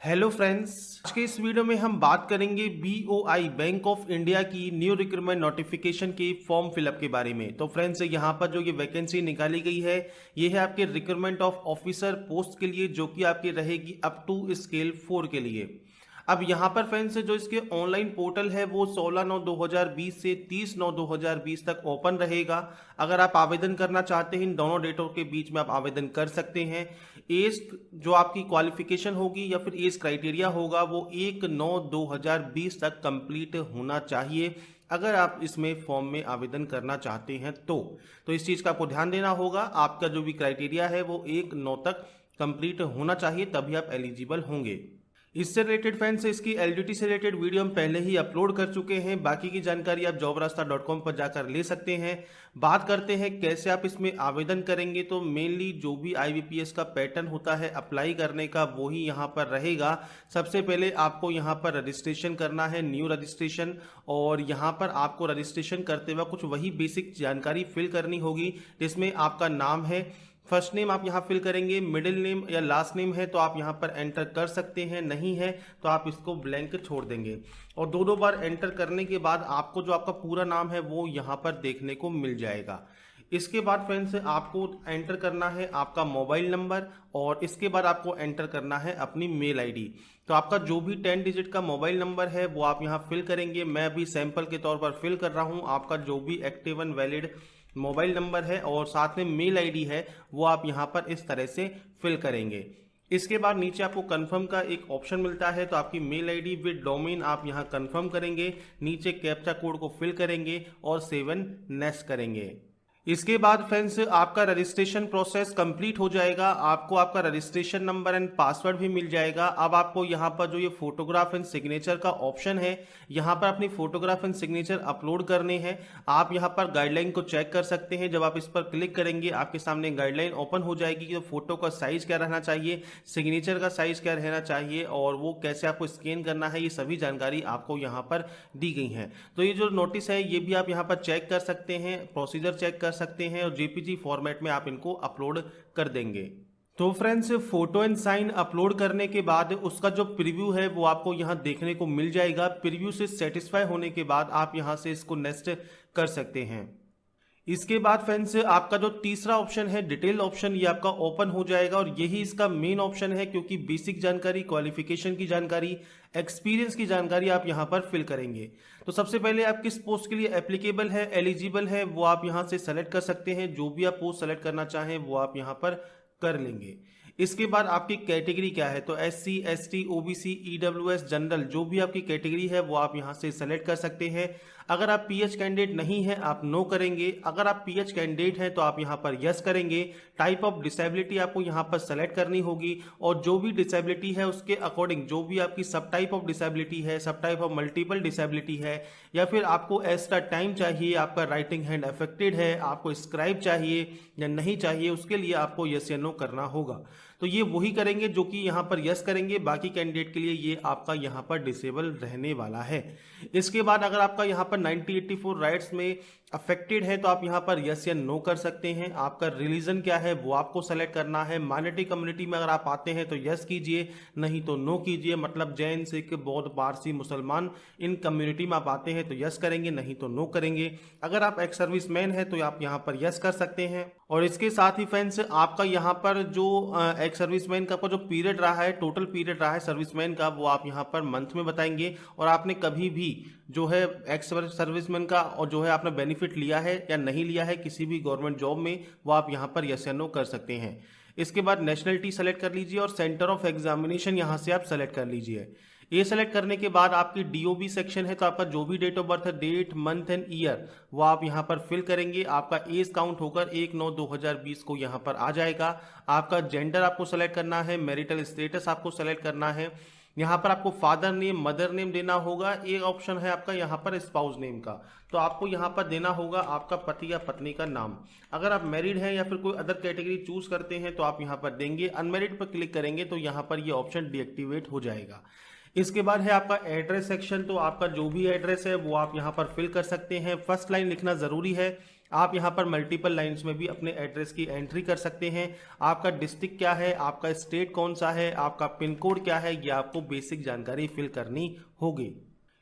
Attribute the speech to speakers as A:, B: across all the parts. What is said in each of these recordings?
A: Hello friends, आज के इस वीडियो में हम बात करेंगे बीओआई बैंक ऑफ इंडिया की न्यू रिक्रूटमेंट नोटिफिकेशन के फॉर्म फिलअप के बारे में। तो फ्रेंड्स, यहाँ पर जो ये वैकेंसी निकाली गई है ये है आपके रिक्रूटमेंट ऑफ ऑफिसर पोस्ट के लिए, जो कि आपकी रहेगी अप टू स्केल 4 के लिए। अब यहाँ पर फ्रेंड्स जो इसके ऑनलाइन पोर्टल है वो 16/9/2020 से 30/9/2020 तक ओपन रहेगा। अगर आप आवेदन करना चाहते हैं इन दोनों डेटों के बीच में आप आवेदन कर सकते हैं। एज जो आपकी क्वालिफिकेशन होगी या फिर एज क्राइटेरिया होगा वो 1/9/2020 तक कंप्लीट होना चाहिए अगर आप इसमें फॉर्म में आवेदन करना चाहते हैं तो इस चीज़ का आपको ध्यान देना होगा। आपका जो भी क्राइटेरिया है वो 1/9 तक कंप्लीट होना चाहिए, तभी आप एलिजिबल होंगे। इससे रिलेटेड फ्रेंड्स इसकी एलडीटी से रिलेटेड वीडियो हम पहले ही अपलोड कर चुके हैं। बाकी की जानकारी आप jobrasta.com पर जाकर ले सकते हैं। बात करते हैं कैसे आप इसमें आवेदन करेंगे। तो मेनली जो भी आईबीपीएस का पैटर्न होता है अप्लाई करने का वो ही यहाँ पर रहेगा। सबसे पहले आपको यहाँ पर रजिस्ट्रेशन करना है, न्यू रजिस्ट्रेशन, और यहाँ पर आपको रजिस्ट्रेशन करते वक्त कुछ वही बेसिक जानकारी फिल करनी होगी, जिसमें आपका नाम है, फर्स्ट नेम आप यहाँ फिल करेंगे, मिडिल नेम या लास्ट नेम है तो आप यहाँ पर एंटर कर सकते हैं, नहीं है तो आप इसको ब्लैंक छोड़ देंगे। और दो बार एंटर करने के बाद आपको जो आपका पूरा नाम है वो यहाँ पर देखने को मिल जाएगा। इसके बाद फ्रेंड्स आपको एंटर करना है आपका मोबाइल नंबर, और इसके बाद आपको एंटर करना है अपनी मेल आईडी। तो आपका जो भी 10 डिजिट का मोबाइल नंबर है वो आप यहाँ फिल करेंगे। मैं अभी सैंपल के तौर पर फिल कर रहा हूँ। आपका जो भी active and valid mobile number है और साथ में मेल आईडी है वो आप यहाँ पर इस तरह से फिल करेंगे। इसके बाद नीचे आपको कंफर्म का एक ऑप्शन मिलता है, तो आपकी मेल आईडी विद डोमेन आप यहाँ कंफर्म करेंगे, नीचे कैप्चा कोड को फिल करेंगे और सेव एंड नेक्स्ट करेंगे। इसके बाद फ्रेंड्स आपका रजिस्ट्रेशन प्रोसेस कंप्लीट हो जाएगा। आपको आपका रजिस्ट्रेशन नंबर एंड पासवर्ड भी मिल जाएगा। अब आपको यहाँ पर जो ये फोटोग्राफ एंड सिग्नेचर का ऑप्शन है, यहाँ पर अपनी फोटोग्राफ एंड सिग्नेचर अपलोड करने हैं। आप यहाँ पर गाइडलाइन को चेक कर सकते हैं। जब आप इस पर क्लिक करेंगे आपके सामने गाइडलाइन ओपन हो जाएगी कि फोटो का साइज क्या रहना चाहिए, सिग्नेचर का साइज क्या रहना चाहिए और वो कैसे आपको स्कैन करना है, ये सभी जानकारी आपको यहाँ पर दी गई है। तो ये जो नोटिस है ये भी आप यहाँ पर चेक कर सकते हैं, प्रोसीजर चेक कर सकते हैं और जेपीजी फॉर्मेट में आप इनको अपलोड कर देंगे। तो friends photo and sign upload करने के बाद उसका जो प्रीव्यू है वो आपको यहाँ देखने को मिल जाएगा। प्रीव्यू से सेटिस्फाई होने के बाद आप यहाँ से इसको नेक्स्ट कर सकते हैं। इसके बाद फ्रेंड्स आपका जो तीसरा ऑप्शन है डिटेल ऑप्शन, ये आपका ओपन हो जाएगा और यही इसका मेन ऑप्शन है, क्योंकि बेसिक जानकारी, क्वालिफिकेशन की जानकारी, एक्सपीरियंस की जानकारी आप यहां पर फिल करेंगे। तो सबसे पहले आप किस पोस्ट के लिए एप्लीकेबल है, एलिजिबल है, वो आप यहां से सेलेक्ट कर सकते हैं। जो भी आप पोस्ट सेलेक्ट करना चाहें वो आप यहां पर कर लेंगे। इसके बाद आपकी कैटेगरी क्या है, तो SC ST OBC EWS general, जो भी आपकी कैटेगरी है वो आप यहां से सेलेक्ट कर सकते हैं। अगर आप PH कैंडिडेट नहीं है आप नो करेंगे, अगर आप PH कैंडिडेट हैं तो आप यहां पर यस करेंगे। टाइप ऑफ डिसेबिलिटी आपको यहां पर सेलेक्ट करनी होगी और जो भी डिसेबिलिटी है उसके अकॉर्डिंग जो भी आपकी सब टाइप ऑफ डिसेबिलिटी है, सब टाइप ऑफ मल्टीपल डिसेबिलिटी है, या फिर आपको एक्स्ट्रा टाइम चाहिए, आपका राइटिंग हैंड अफेक्टेड है, आपको स्क्राइब चाहिए या नहीं चाहिए, उसके लिए आपको यस या नो करना होगा। तो ये वही करेंगे जो कि यहाँ पर यस करेंगे। बाकी कैंडिडेट के लिए ये आपका यहाँ पर डिसेबल रहने वाला है। इसके बाद अगर आपका यहाँ पर 9084 राइट्स में अफेक्टेड है तो आप यहाँ पर यस या नो कर सकते हैं। आपका रिलीजन क्या है वो आपको सेलेक्ट करना है। माइनॉरिटी कम्युनिटी में अगर आप आते हैं तो यस कीजिए, नहीं तो नो कीजिए। मतलब जैन, सिख, बौद्ध, पारसी, मुसलमान, इन कम्युनिटी में आप आते हैं तो यस करेंगे, नहीं तो नो करेंगे। अगर आप एक्स सर्विसमैन है तो आप यहाँ पर यस कर सकते हैं। और इसके साथ ही फ्रेंड्स आपका यहाँ पर जो एक्स सर्विसमैन का जो पीरियड रहा है, टोटल पीरियड रहा है सर्विसमैन का, वो आप यहाँ पर मंथ में बताएंगे। और आपने कभी भी जो है एक्स सर्विसमैन का और जो है आपने बेनिफिट लिया है या नहीं लिया है किसी भी गवर्नमेंट जॉब में, वो आप यहाँ पर यस या नो कर सकते हैं। इसके बाद नेशनलिटी सेलेक्ट कर लीजिए और सेंटर ऑफ एग्जामिनेशन यहाँ से आप सेलेक्ट कर लीजिए। ये सेलेक्ट करने के बाद आपकी DOB सेक्शन है, तो आपका जो भी डेट ऑफ बर्थ है, डेट, मंथ एंड ईयर, वो आप यहाँ पर फिल करेंगे। आपका एज काउंट होकर 1/9/2020 को यहाँ पर आ जाएगा। आपका जेंडर आपको सेलेक्ट करना है, मैरिटल स्टेटस आपको सेलेक्ट करना है। यहाँ पर आपको फादर नेम, मदर नेम देना होगा। एक ऑप्शन है आपका यहाँ पर स्पाउस नेम का, तो आपको यहाँ पर देना होगा आपका पति या पत्नी का नाम। अगर आप मैरिड हैं या फिर कोई अदर कैटेगरी चूज करते हैं तो आप यहाँ पर देंगे। अनमैरिड पर क्लिक करेंगे तो यहाँ पर ये ऑप्शन डीएक्टिवेट हो जाएगा। इसके बाद है आपका एड्रेस सेक्शन, तो आपका जो भी एड्रेस है वो आप यहाँ पर फिल कर सकते हैं। फर्स्ट लाइन लिखना जरूरी है। आप यहाँ पर मल्टीपल लाइंस में भी अपने एड्रेस की एंट्री कर सकते हैं। आपका डिस्ट्रिक्ट क्या है, आपका स्टेट कौन सा है, आपका पिन कोड क्या है, ये आपको बेसिक जानकारी फिल करनी होगी।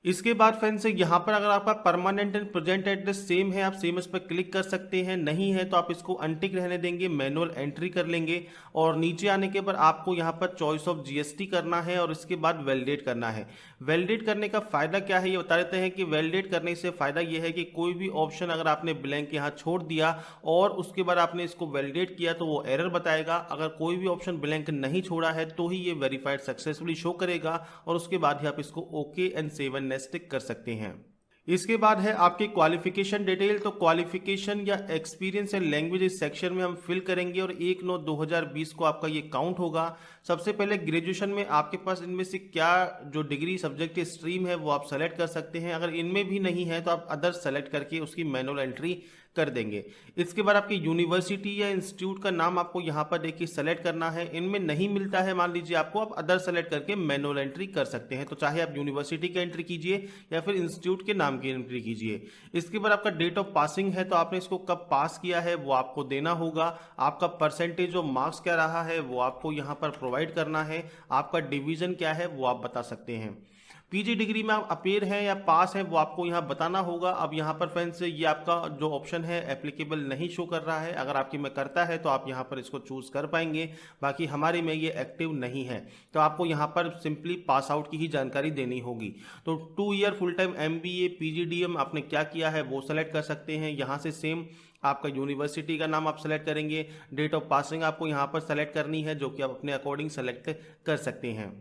A: इसके बाद फ्रेंड्स यहाँ पर अगर आपका permanent and present address same है, आप सेम इस पर क्लिक कर सकते हैं। नहीं है तो आप इसको अनटिक रहने देंगे, मैनुअल एंट्री कर लेंगे और नीचे आने के बाद आपको यहाँ पर चॉइस ऑफ जीएसटी करना है और इसके बाद वैलिडेट करना है। वैलिडेट करने का फायदा क्या है ये बता देते हैं कि वैलिडेट करने से फायदा ये है कि कोई भी ऑप्शन अगर आपने ब्लैंक यहाँ छोड़ दिया और उसके बाद आपने इसको वैलिडेट किया तो वो एरर बताएगा। अगर कोई भी ऑप्शन ब्लैंक नहीं छोड़ा है तो ही ये वेरीफाइड सक्सेसफुली शो करेगा और उसके बाद ही आप इसको okay and save and next tick कर सकते हैं। इसके बाद है आपकी क्वालिफिकेशन डिटेल। तो क्वालिफिकेशन या एक्सपीरियंस एंड लैंग्वेज इस सेक्शन में हम फिल करेंगे और 1/9/2020 को आपका ये काउंट होगा। सबसे पहले ग्रेजुएशन में आपके पास इनमें से क्या जो डिग्री सब्जेक्ट स्ट्रीम है वो आप सेलेक्ट कर सकते हैं। अगर इनमें भी नहीं है तो आप अदर सेलेक्ट करके उसकी मैनुअल एंट्री कर देंगे। इसके बाद आपकी यूनिवर्सिटी या इंस्टीट्यूट का नाम आपको यहाँ पर देखिए सेलेक्ट करना है। इनमें नहीं मिलता है मान लीजिए आपको, आप अदर सेलेक्ट करके मैनुअल एंट्री कर सकते हैं। तो चाहे आप यूनिवर्सिटी की एंट्री कीजिए या फिर इंस्टीट्यूट के नाम की एंट्री कीजिए। इसके बाद आपका डेट ऑफ पासिंग है तो आपने इसको कब पास किया है वो आपको देना होगा। आपका परसेंटेज ऑफ मार्क्स क्या रहा है वो आपको यहाँ पर प्रोवाइड करना है। आपका डिवीजन क्या है वो आप बता सकते हैं। पीजी डिग्री में आप अपेयर हैं या पास हैं वो आपको यहाँ बताना होगा। अब यहाँ पर फ्रेंड्स ये आपका जो ऑप्शन है एप्लीकेबल नहीं शो कर रहा है। अगर आपकी में करता है तो आप यहाँ पर इसको चूज कर पाएंगे, बाकी हमारे में ये एक्टिव नहीं है तो आपको यहाँ पर सिंपली पास आउट की ही जानकारी देनी होगी। तो 2 year full time MBA PGDM आपने क्या किया है वो सेलेक्ट कर सकते हैं। यहाँ से सेम आपका यूनिवर्सिटी का नाम आप सेलेक्ट करेंगे। डेट ऑफ पासिंग आपको यहाँ पर सेलेक्ट करनी है जो कि आप अपने अकॉर्डिंग सेलेक्ट कर सकते हैं।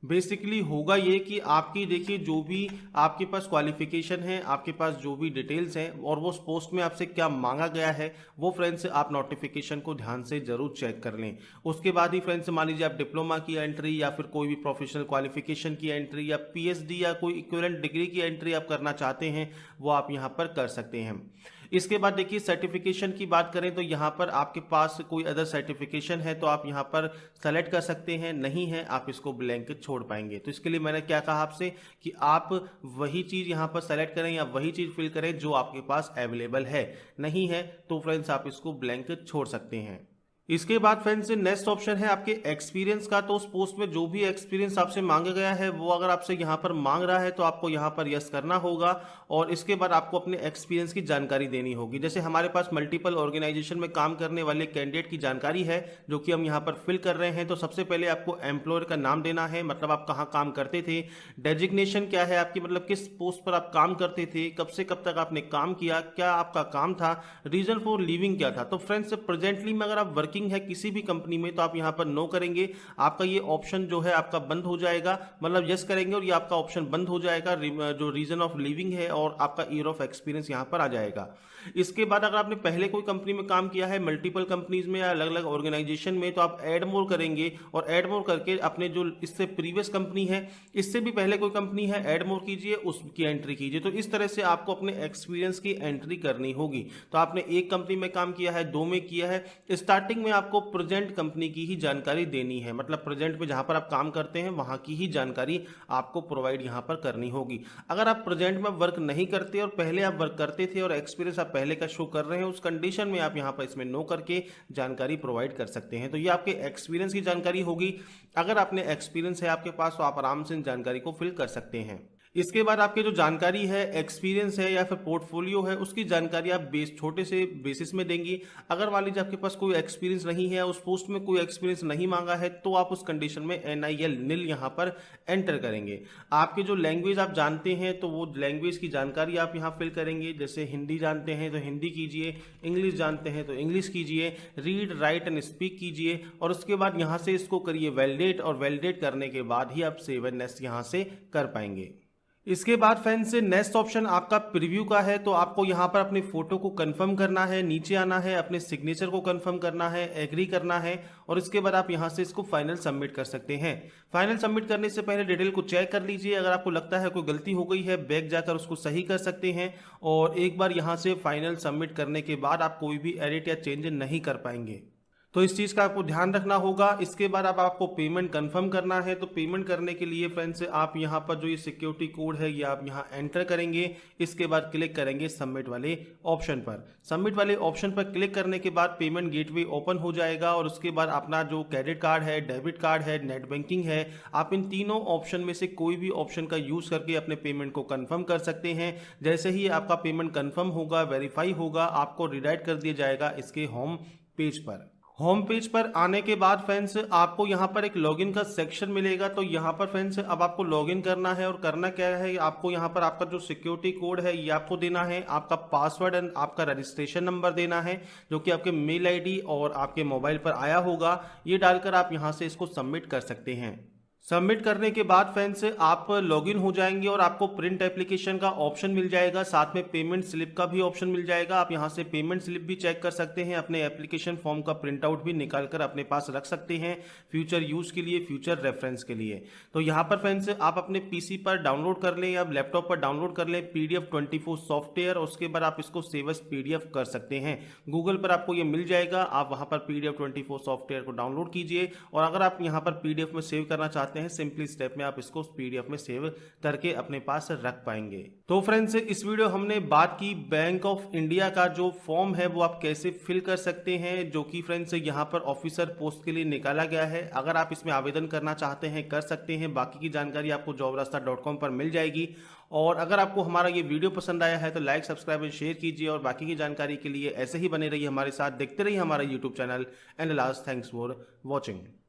A: बेसिकली होगा ये कि आपकी देखिए जो भी आपके पास क्वालिफिकेशन है, आपके पास जो भी डिटेल्स हैं और वो पोस्ट में आपसे क्या मांगा गया है वो फ्रेंड्स आप नोटिफिकेशन को ध्यान से जरूर चेक कर लें। उसके बाद ही फ्रेंड्स मान लीजिए आप डिप्लोमा की एंट्री या फिर कोई भी प्रोफेशनल क्वालिफिकेशन की एंट्री या PhD या कोई इक्विवेलेंट डिग्री की एंट्री आप करना चाहते हैं वो आप यहाँ पर कर सकते हैं। इसके बाद देखिए सर्टिफिकेशन की बात करें तो यहाँ पर आपके पास कोई अदर सर्टिफिकेशन है तो आप यहाँ पर सेलेक्ट कर सकते हैं, नहीं है आप इसको ब्लैंक छोड़ पाएंगे। तो इसके लिए मैंने क्या कहा आपसे कि आप वही चीज़ यहाँ पर सेलेक्ट करें या वही चीज़ फिल करें जो आपके पास अवेलेबल है। नहीं है तो फ्रेंड्स आप इसको ब्लैंक छोड़ सकते हैं। इसके बाद फ्रेंड्स नेक्स्ट ऑप्शन है आपके एक्सपीरियंस का। तो उस पोस्ट में जो भी एक्सपीरियंस आपसे मांगा गया है वो अगर आपसे यहाँ पर मांग रहा है तो आपको यहाँ पर यस करना होगा और इसके बाद आपको अपने एक्सपीरियंस की जानकारी देनी होगी। जैसे हमारे पास मल्टीपल ऑर्गेनाइजेशन में काम करने वाले कैंडिडेट की जानकारी है जो कि हम यहाँ पर फिल कर रहे हैं। तो सबसे पहले आपको एम्प्लॉयर का नाम देना है, मतलब आप कहाँ काम करते थे, डेजिग्नेशन क्या है आपकी, मतलब किस पोस्ट पर आप काम करते थे, कब से कब तक आपने काम किया, क्या आपका काम था, रीजन फॉर लीविंग क्या था। तो फ्रेंड्स प्रेजेंटली में अगर आप वर्किंग है किसी भी कंपनी में तो आप यहां पर नो करेंगे, आपका ये ऑप्शन जो है आपका बंद हो जाएगा। मतलब यस करेंगे और ये आपका ऑप्शन बंद हो जाएगा, जो रीजन ऑफ लिविंग है और आपका ईयर ऑफ एक्सपीरियंस यहां पर आ जाएगा। इसके बाद अगर आपने पहले कोई कंपनी में काम किया है, मल्टीपल कंपनीज में या अलग अलग ऑर्गेनाइजेशन में, तो आप ऐड मोर करेंगे और ऐड मोर करके अपने जो इससे प्रीवियस कंपनी है, इससे भी पहले कोई कंपनी है, ऐड मोर कीजिए, उसकी एंट्री कीजिए। तो इस तरह से आपको अपने एक्सपीरियंस की एंट्री करनी होगी। तो आपने एक कंपनी में काम किया है, 2 में किया है, स्टार्टिंग में आपको प्रेजेंट कंपनी की ही जानकारी देनी है, मतलब प्रेजेंट में जहां पर आप काम करते हैं वहां की ही जानकारी आपको प्रोवाइड यहां पर करनी होगी। अगर आप प्रेजेंट में वर्क नहीं करते और पहले आप वर्क करते थे और एक्सपीरियंस आप पहले का शो कर रहे हैं, उस कंडीशन में आप यहां पर इसमें नो करके जानकारी प्रोवाइड कर सकते हैं। तो ये आपके एक्सपीरियंस की जानकारी होगी। अगर आपने एक्सपीरियंस है आपके पास तो आप आराम से इन जानकारी को फिल कर सकते हैं। इसके बाद आपके जो जानकारी है, एक्सपीरियंस है या फिर पोर्टफोलियो है, उसकी जानकारी आप छोटे से बेसिस में देंगी। अगर मान लीजिए आपके पास कोई एक्सपीरियंस नहीं है, उस पोस्ट में कोई एक्सपीरियंस नहीं मांगा है, तो आप उस कंडीशन में NIL नील यहाँ पर एंटर करेंगे। आपके जो लैंग्वेज आप जानते हैं तो वो लैंग्वेज की जानकारी आप यहाँ फिल करेंगे। जैसे हिंदी जानते हैं तो हिंदी कीजिए, इंग्लिश जानते हैं तो इंग्लिश कीजिए, रीड राइट एंड स्पीक कीजिए और उसके बाद यहाँ से इसको करिए वैलिडेट, और वैलिडेट करने के बाद ही आप सेव एंड नेक्स्ट यहाँ से कर पाएंगे। इसके बाद फ्रेंड्स नेक्स्ट ऑप्शन आपका प्रीव्यू का है। तो आपको यहाँ पर अपनी फोटो को कंफर्म करना है, नीचे आना है, अपने सिग्नेचर को कंफर्म करना है, एग्री करना है और इसके बाद आप यहाँ से इसको फाइनल सबमिट कर सकते हैं। फाइनल सबमिट करने से पहले डिटेल को चेक कर लीजिए। अगर आपको लगता है कोई गलती हो गई है, बैक जाकर उसको सही कर सकते हैं और एक बार यहाँ से फाइनल सबमिट करने के बाद आप कोई भी एडिट या चेंज नहीं कर पाएंगे। तो इस चीज़ का आपको ध्यान रखना होगा। इसके बाद अब आपको पेमेंट कंफर्म करना है, तो पेमेंट करने के लिए फ्रेंड्स आप यहाँ पर जो ये सिक्योरिटी कोड है ये आप यहाँ एंटर करेंगे। इसके बाद क्लिक करेंगे सबमिट वाले ऑप्शन पर। सबमिट वाले ऑप्शन पर क्लिक करने के बाद पेमेंट गेटवे ओपन हो जाएगा और उसके बाद अपना जो क्रेडिट कार्ड है, डेबिट कार्ड है, नेट बैंकिंग है, आप इन तीनों ऑप्शन में से कोई भी ऑप्शन का यूज़ करके अपने पेमेंट को कंफर्म कर सकते हैं। जैसे ही आपका पेमेंट कंफर्म होगा, वेरीफाई होगा, आपको रिडायरेक्ट कर दिया जाएगा इसके होम पेज पर। होम पेज पर आने के बाद फ्रेंड्स आपको यहाँ पर एक लॉगिन का सेक्शन मिलेगा। तो यहाँ पर फ्रेंड्स अब आपको लॉगिन करना है और करना क्या है, आपको यहाँ पर आपका जो सिक्योरिटी कोड है ये आपको देना है, आपका पासवर्ड एंड आपका रजिस्ट्रेशन नंबर देना है जो कि आपके मेल आईडी और आपके मोबाइल पर आया होगा। ये डालकर आप यहाँ से इसको सबमिट कर सकते हैं। सबमिट करने के बाद फ्रेंड्स आप लॉगिन हो जाएंगे और आपको प्रिंट एप्लीकेशन का ऑप्शन मिल जाएगा, साथ में पेमेंट स्लिप का भी ऑप्शन मिल जाएगा। आप यहां से पेमेंट स्लिप भी चेक कर सकते हैं, अपने एप्लीकेशन फॉर्म का प्रिंट आउट भी निकाल कर अपने पास रख सकते हैं फ्यूचर यूज के लिए, फ्यूचर रेफरेंस के लिए। तो यहाँ पर फ्रेंड्स आप अपने पीसी पर डाउनलोड कर लें या लैपटॉप पर डाउनलोड कर लें PDF 24 सॉफ्टवेयर, उसके बाद आप इसको सेव एज PDF कर सकते हैं। गूगल पर आपको ये मिल जाएगा, आप वहां पर PDF 24 सॉफ्टवेयर को डाउनलोड कीजिए और अगर आप यहाँ पर PDF में सेव करना चाहते हैं, सिंपली स्टेप में आप इसको PDF में सेव करके अपने पास रख पाएंगे। तो फ्रेंड्स इस वीडियो हमने बात की बैंक ऑफ इंडिया का जो फॉर्म है वो आप कैसे फिल कर सकते हैं, जो कि फ्रेंड्स यहाँ पर ऑफिसर पोस्ट के लिए निकाला गया है। अगर आप इसमें आवेदन करना चाहते हैं कर सकते हैं, बाकी की जानकारी आपको jobrasta.com पर मिल जाएगी। और अगर आपको हमारा ये वीडियो पसंद आया है तो लाइक, सब्सक्राइब और शेयर कीजिए और बाकी की जानकारी के लिए ऐसे ही बने रहिए हमारे साथ, देखते रहिए हमारा YouTube channel. And last, thanks for watching.